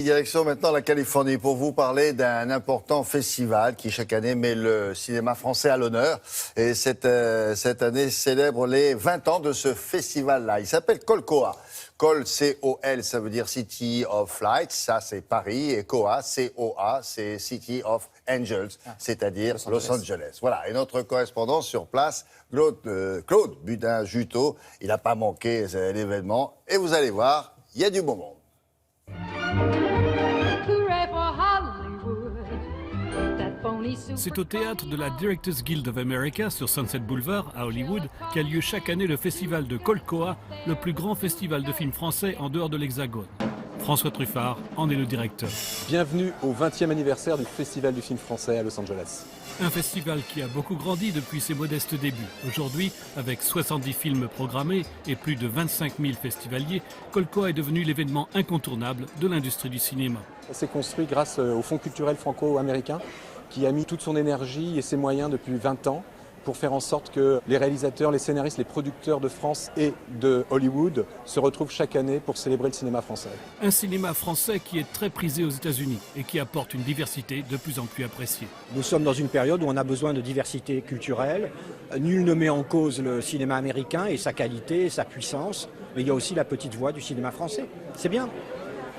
Direction maintenant la Californie pour vous parler d'un important festival qui chaque année met le cinéma français à l'honneur. Et cette année célèbre les 20 ans de ce festival-là. Il s'appelle Colcoa. Col, C-O-L, ça veut dire City of Lights, ça c'est Paris. Et Coa, C-O-A, c'est City of Angels, c'est-à-dire Los Angeles. Voilà, et notre correspondant sur place, Claude Budin-Juteau, il n'a pas manqué l'événement. Et vous allez voir, il y a du beau monde. C'est au théâtre de la Directors Guild of America sur Sunset Boulevard à Hollywood qu'a lieu chaque année le festival de Colcoa, le plus grand festival de films français en dehors de l'Hexagone. François Truffard en est le directeur. Bienvenue au 20e anniversaire du Festival du film français à Los Angeles. Un festival qui a beaucoup grandi depuis ses modestes débuts. Aujourd'hui, avec 70 films programmés et plus de 25 000 festivaliers, Colcoa est devenu l'événement incontournable de l'industrie du cinéma. Ça s'est construit grâce au Fonds culturel franco-américain qui a mis toute son énergie et ses moyens depuis 20 ans pour faire en sorte que les réalisateurs, les scénaristes, les producteurs de France et de Hollywood se retrouvent chaque année pour célébrer le cinéma français. Un cinéma français qui est très prisé aux États-Unis et qui apporte une diversité de plus en plus appréciée. Nous sommes dans une période où on a besoin de diversité culturelle. Nul ne met en cause le cinéma américain et sa qualité et sa puissance, mais il y a aussi la petite voix du cinéma français. C'est bien.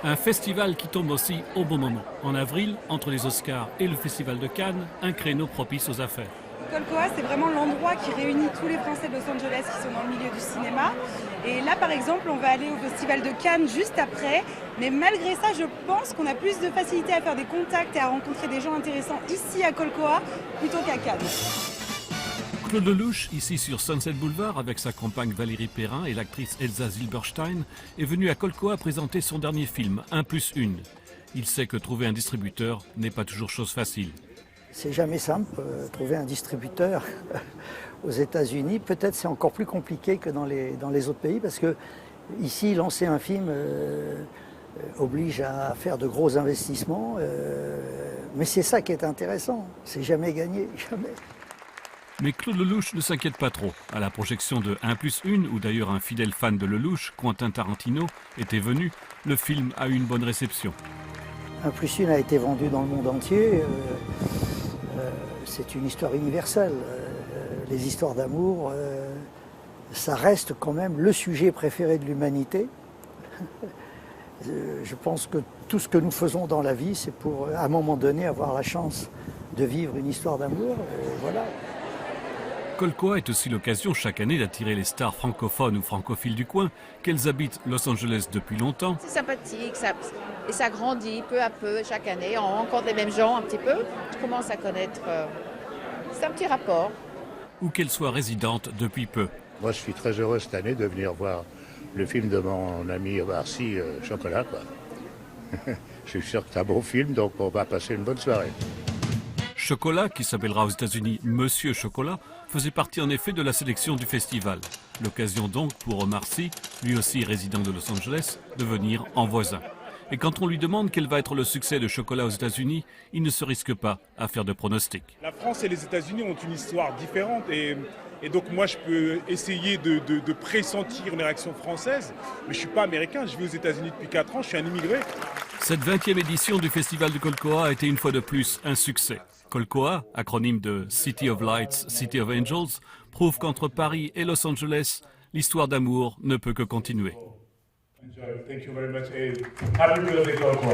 Un festival qui tombe aussi au bon moment. En avril, entre les Oscars et le Festival de Cannes, un créneau propice aux affaires. Colcoa, c'est vraiment l'endroit qui réunit tous les Français de Los Angeles qui sont dans le milieu du cinéma. Et là, par exemple, on va aller au Festival de Cannes juste après. Mais malgré ça, je pense qu'on a plus de facilité à faire des contacts et à rencontrer des gens intéressants ici à Colcoa plutôt qu'à Cannes. Claude Lelouch, ici sur Sunset Boulevard, avec sa compagne Valérie Perrin et l'actrice Elsa Zilberstein, est venu à Colcoa présenter son dernier film, 1+1. Il sait que trouver un distributeur n'est pas toujours chose facile. C'est jamais simple, trouver un distributeur aux États-Unis. Peut-être c'est encore plus compliqué que dans les autres pays, parce que ici, lancer un film oblige à faire de gros investissements. Mais c'est ça qui est intéressant, c'est jamais gagné, jamais. Mais Claude Lelouch ne s'inquiète pas trop. À la projection de 1+1, où d'ailleurs un fidèle fan de Lelouch, Quentin Tarantino, était venu, le film a eu une bonne réception. 1+1 a été vendu dans le monde entier. C'est une histoire universelle. Les histoires d'amour, ça reste quand même le sujet préféré de l'humanité. Je pense que tout ce que nous faisons dans la vie, c'est pour, à un moment donné, avoir la chance de vivre une histoire d'amour. Voilà. Colcoa est aussi l'occasion chaque année d'attirer les stars francophones ou francophiles du coin, qu'elles habitent Los Angeles depuis longtemps. C'est sympathique, et ça grandit peu à peu chaque année. On rencontre les mêmes gens un petit peu. Je commence à connaître. C'est un petit rapport. Ou qu'elles soient résidentes depuis peu. Moi, je suis très heureux cette année de venir voir le film de mon ami Barcy, Chocolat, quoi. Je suis sûr que c'est un beau film, donc on va passer une bonne soirée. Chocolat, qui s'appellera aux États-Unis Monsieur Chocolat, faisait partie en effet de la sélection du festival. L'occasion donc pour Omar Sy, lui aussi résident de Los Angeles, de venir en voisin. Et quand on lui demande quel va être le succès de Chocolat aux États-Unis, il ne se risque pas à faire de pronostics. La France et les États-Unis ont une histoire différente et donc moi je peux essayer de pressentir une réaction française, mais je ne suis pas américain, je vis aux États-Unis depuis 4 ans, je suis un immigré. Cette 20e édition du festival de Colcoa a été une fois de plus un succès. Colcoa, acronyme de City of Lights, City of Angels, prouve qu'entre Paris et Los Angeles, l'histoire d'amour ne peut que continuer. Thank you very much. Happy birthday, Colcoa.